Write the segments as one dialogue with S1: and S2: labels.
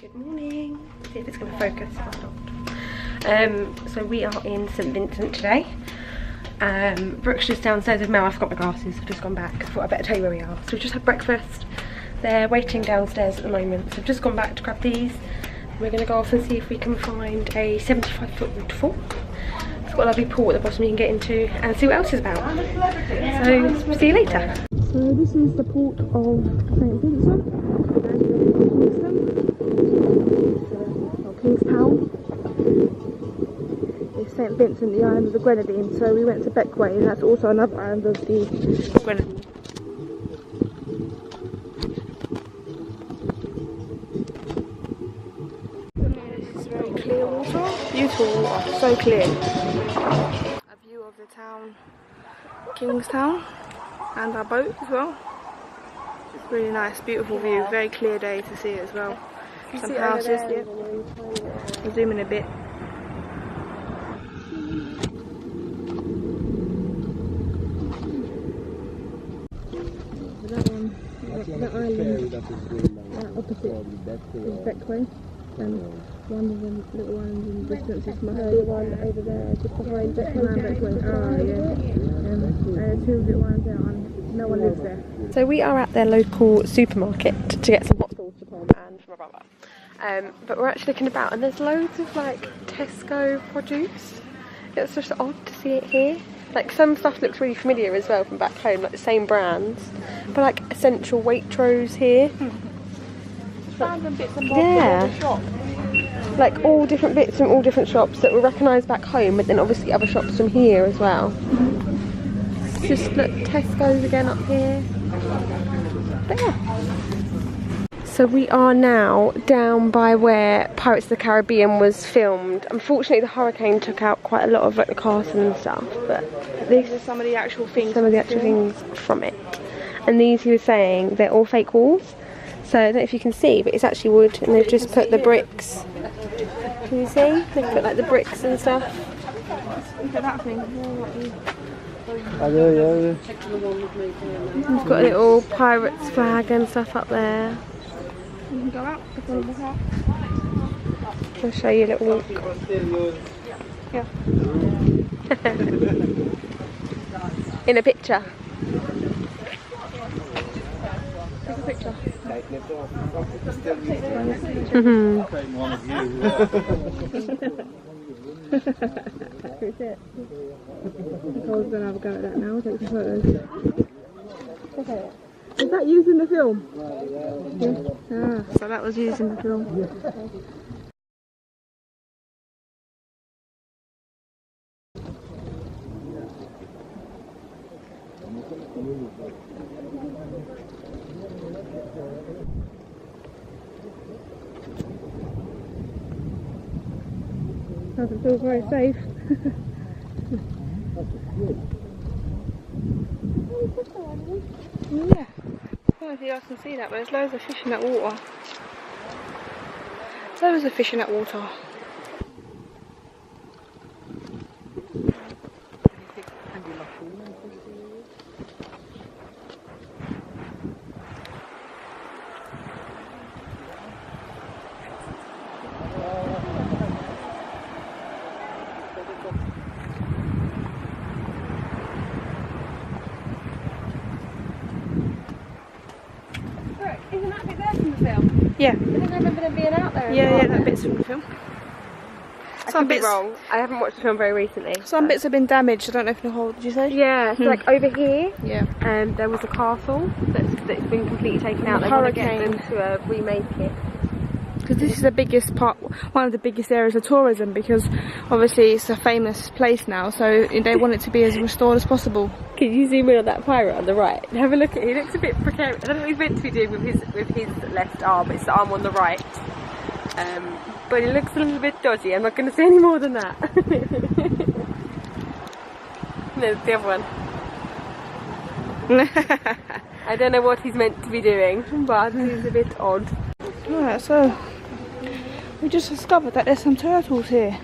S1: Good morning. See if it's going to focus. So we are in St Vincent today. Brooke's just downstairs with Mel. I forgot my glasses. I've just gone back. I thought I'd better tell you where we are. So we've just had breakfast. They're waiting downstairs at the moment. So I've just gone back to grab these. We're going to go off and see if we can find a 75-foot waterfall. It's got a lovely pool at the bottom you can get into and see what else is about. So see you later. So this is the port of St Vincent. Kingstown. It's St Vincent, the island of the Grenadines. So we went to Beckway, and that's also another island of the Grenadines. This is very clear water, beautiful water, so clear. A view of the town, Kingstown, and our boat as well. It's really nice, beautiful view, very clear day to see it as well. Some houses, yeah. I'll zoom in a bit. That one, that island, opposite is Beckway, and one of the little ones in the distance is my one over there, just behind Beckway. Oh yeah, two little ones there, and no one lives there. So we are at their local supermarket to get some hot sauce for Tom and for my brother. But we're actually looking about, and there's loads of like Tesco produce. It's just odd to see it here. Like some stuff looks really familiar as well from back home, like the same brands, but like essential Waitrose here.
S2: Random bits and bobs
S1: Yeah,
S2: in the shop.
S1: like all different bits from all different shops that we recognise back home, but then obviously other shops from here as well. Just look, Tesco's again up here. But yeah. So we are now down by where Pirates of the Caribbean was filmed. Unfortunately the hurricane took out quite a lot of like the castle and stuff, but
S2: These are some of the actual things.
S1: some of the actual things from it. And these, he was saying, they're all fake walls. So I don't know if you can see, but it's actually wood, and they've just put the bricks. Can you see? They've put like the bricks and stuff.
S2: Look at that thing.
S1: We've got a little pirates flag and stuff up there.
S2: You can go out.
S1: I'll show you a little walk.
S2: Yeah.
S1: In a picture.
S2: Take a picture.
S1: Nicole's gonna have a go at that now. Take some photos. Okay. Is that used in the film? Yeah. Ah, so that was used in the film. Doesn't feel very safe.
S2: Yeah. I don't know if you guys can see that, but there's loads of fish in that water. Loads of fish in that water.
S1: Isn't that bit there from the film?
S2: Yeah.
S1: I think I remember them being out there.
S2: Yeah, that bit's from the film.
S1: Some bits wrong. I haven't watched the film very recently.
S2: Some bits have been damaged. I don't know if the whole. Did you say?
S1: Yeah. So like over here,
S2: Yeah.
S1: there was a castle that's been completely taken out. They want to get them to remake it.
S2: Because this is the biggest part, one of the biggest areas of tourism, because obviously it's a famous place now, so they want it to be as restored as possible.
S1: Can you zoom in on that pirate on the right? Have a look at. He looks a bit precarious. I don't know what he's meant to be doing with his left arm. It's the arm on the right. But it looks a little bit dodgy. I'm not going to say any more than that. No, the other one. I don't know what he's meant to be doing, but he's a bit odd.
S2: Right, so we just discovered that there's some turtles here,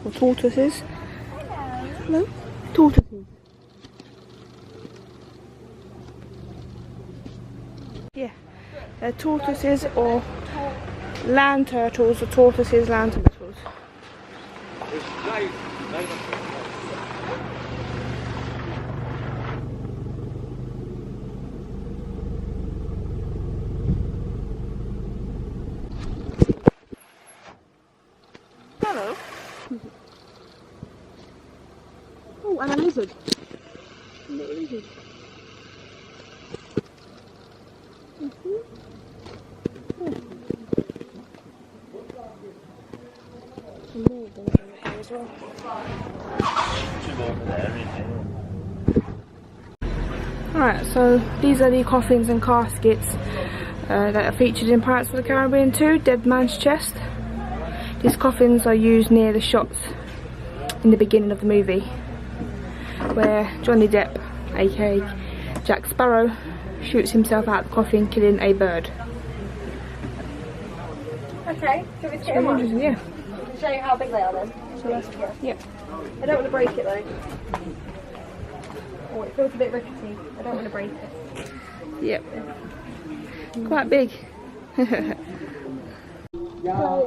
S2: or tortoises. Hello, tortoises. Yeah, they're tortoises or land turtles, the tortoises, land turtles. Hello. Oh, and a lizard. A little lizard. Alright, so these are the coffins and caskets that are featured in Pirates of the Caribbean 2, Dead Man's Chest. These coffins are used near the shots in the beginning of the movie, where Johnny Depp, aka Jack Sparrow, shoots himself out of the coffin, killing a bird.
S3: Okay, so it's getting one.
S2: Yeah.
S3: Show you how big they are then.
S2: So that's, yeah.
S3: I don't want to break it though. Oh, it feels a bit rickety. I don't want to break it.
S2: Yep. Quite big.
S3: So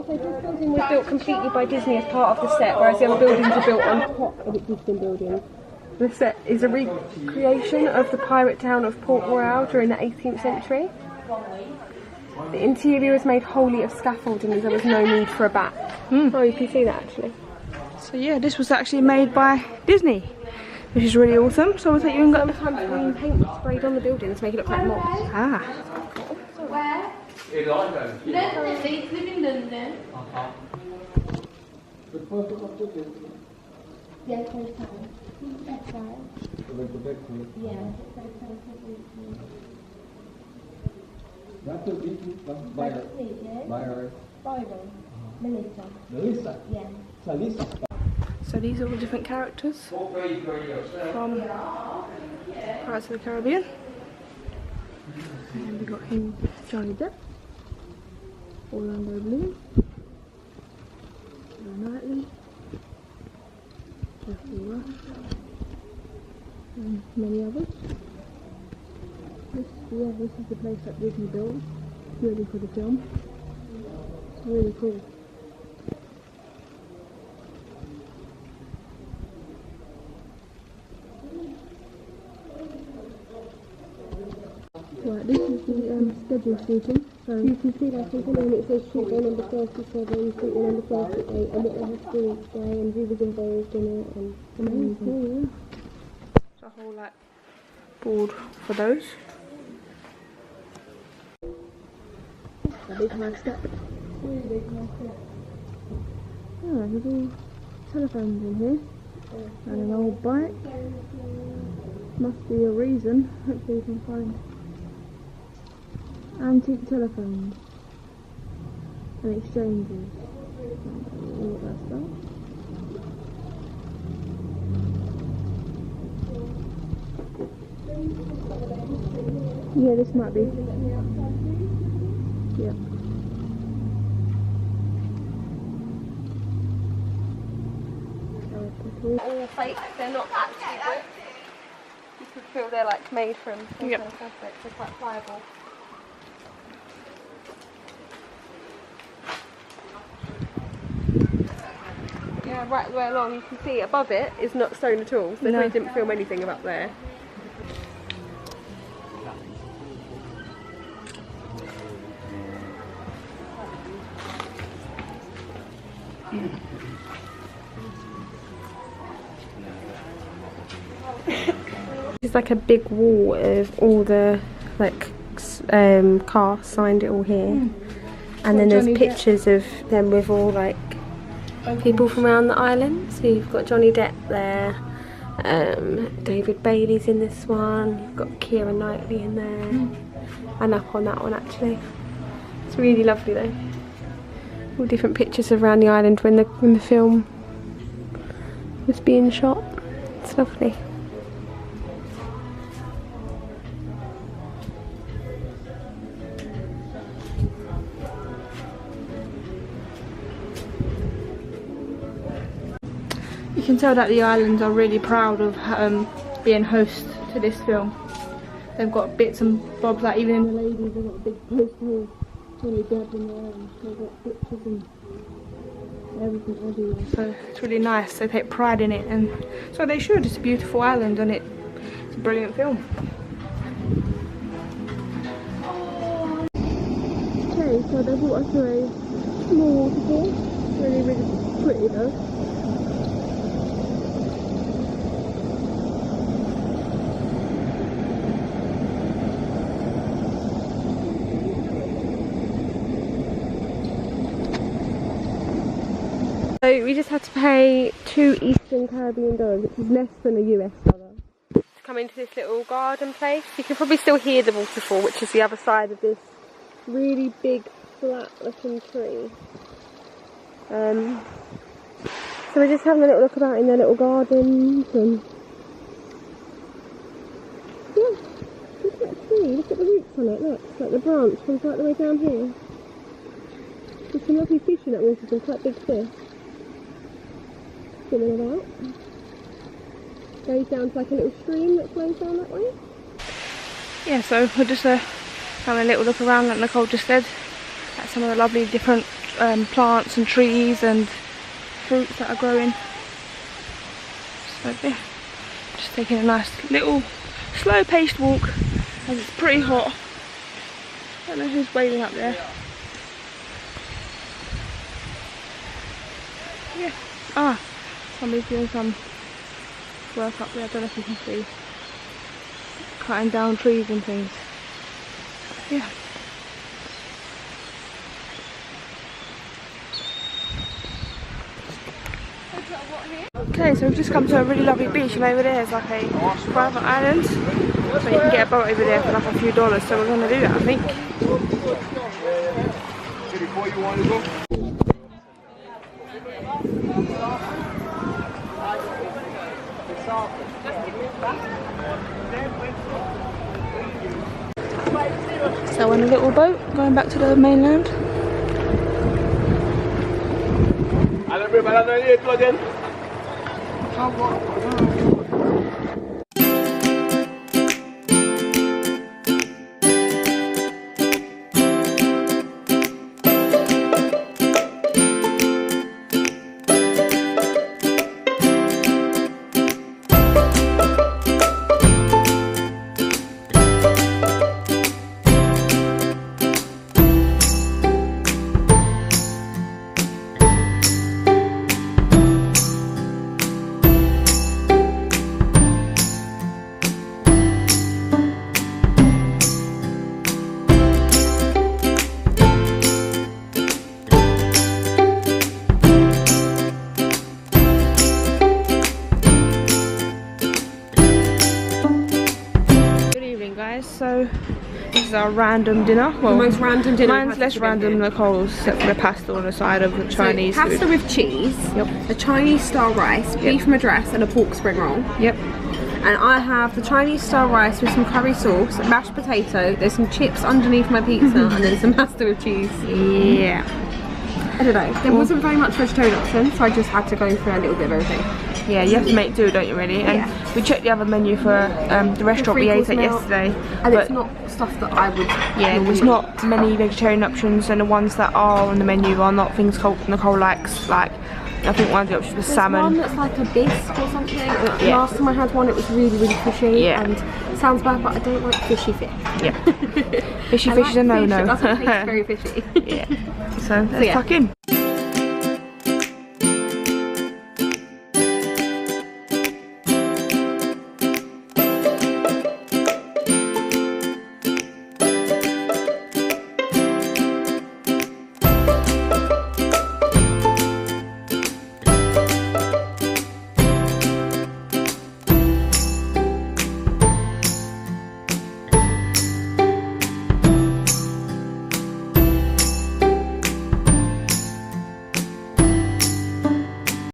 S3: this building was built completely by Disney as part of the set, whereas the other buildings are built on top of existing buildings. The set is a recreation of the pirate town of Port Royal during the 18th century. The interior was made wholly of scaffolding as there was no need for a back. Oh, you can see that actually.
S2: So yeah, this was actually made by Disney, which is really awesome. So we'll take you and go.
S3: Sometimes green paint was sprayed on the buildings to make it look like moss.
S2: Ah.
S4: Where? Living London. Yeah, close time. That's right. Yeah.
S5: That's a big Byron. Melissa.
S4: Yeah.
S5: Salisa.
S2: So these are all the different characters from Pirates of the Caribbean. And we got him, Johnny Depp, Orlando Bloom, Knightley, Jeffrey Rush, and many others. This is the place that Disney built purely for the film. It's really cool. Right, this is the schedule shooting. So you can see that shooting and it says shoot by number 37, shoot by number 38, and what they have to do each day, and who was involved in it, and amazing. It's a whole like board for those.
S1: A big high step.
S2: Oh, there's all telephones in here. And an old bike. Must be a reason. Hopefully you can find antique telephones and exchanges. All that stuff. Yeah, this might be. Yeah.
S3: All fake, they're not actually bricks. You could feel they're like made from some kind of fabric, they're quite pliable. Yeah, right the way along you can see above it is not stone at all, so they really didn't film anything about there. It's like a big wall of all the like cast signed it all here, and then there's pictures of them with all like people from around the island. So you've got Johnny Depp there, David Bailey's in this one, you've got Keira Knightley in there, and up on that one actually. It's really lovely though. All different pictures of around the island when the film was being shot. It's lovely.
S2: You can tell that the islands are really proud of being host to this film. They've got bits and bobs, like even in the ladies, they've got a big poster
S1: really dead in there and they've got pictures and everything everywhere.
S2: So it's really nice. They take pride in it, and so they should. It's a beautiful island, and it's a brilliant film.
S1: Okay, so they brought us to a small waterfall. Really, really pretty though.
S3: So we just had to pay $2 Eastern Caribbean dollars, which is less than a US dollar, to come into this little garden place. You can probably still hear the waterfall, which is the other side of this really big flat looking tree. So we're just having a little look about in their little gardens, and yeah, look at that tree, look at the roots on it, look, like the branch comes right the way down here. There's some lovely fish in that water, some quite big fish. Swimming about. Goes down to like a little stream that flows down that way.
S2: Yeah, so we're just having a little look around, like Nicole just said, at some of the lovely different plants and trees and fruits that are growing. So yeah, just taking a nice little slow-paced walk as it's pretty hot. I don't know who's waving up there. Yeah. Ah, somebody's doing some work up there. I don't know if you can see. Cutting down trees and things. Yeah. Okay, so we've just come to a really lovely beach, and over there is like a private island. So you can get a boat over there for like a few dollars. So we're going to do that, I think. So in a little boat going back to the mainland. So this is our random dinner. Well,
S3: the most random dinner.
S2: Mine's less random than Nicole's, except for the pasta on the side of the Chinese
S3: pasta
S2: food.
S3: with cheese, a Chinese style rice, beef madras and a pork spring roll.
S2: Yep.
S3: And I have the Chinese style rice with some curry sauce, mashed potato, there's some chips underneath my pizza, and then some pasta with cheese.
S2: Yeah.
S3: I don't know, there wasn't very much vegetarian options, so I just had to go for a little bit of everything.
S2: Yeah, you have to make do, don't you, really? And we checked the other menu for the restaurant we ate at yesterday.
S3: And it's not stuff that I would
S2: there's not many vegetarian options, and the ones that are on the menu are not things Nicole likes. Like, I think one of the options was salmon.
S3: One that's like a bisque or something. Last time I had one, it was really, really fishy. And it sounds bad, but I don't like fishy fish. Yeah. Fishy fish is a no-no. It doesn't taste very fishy.
S2: Yeah. So let's tuck in.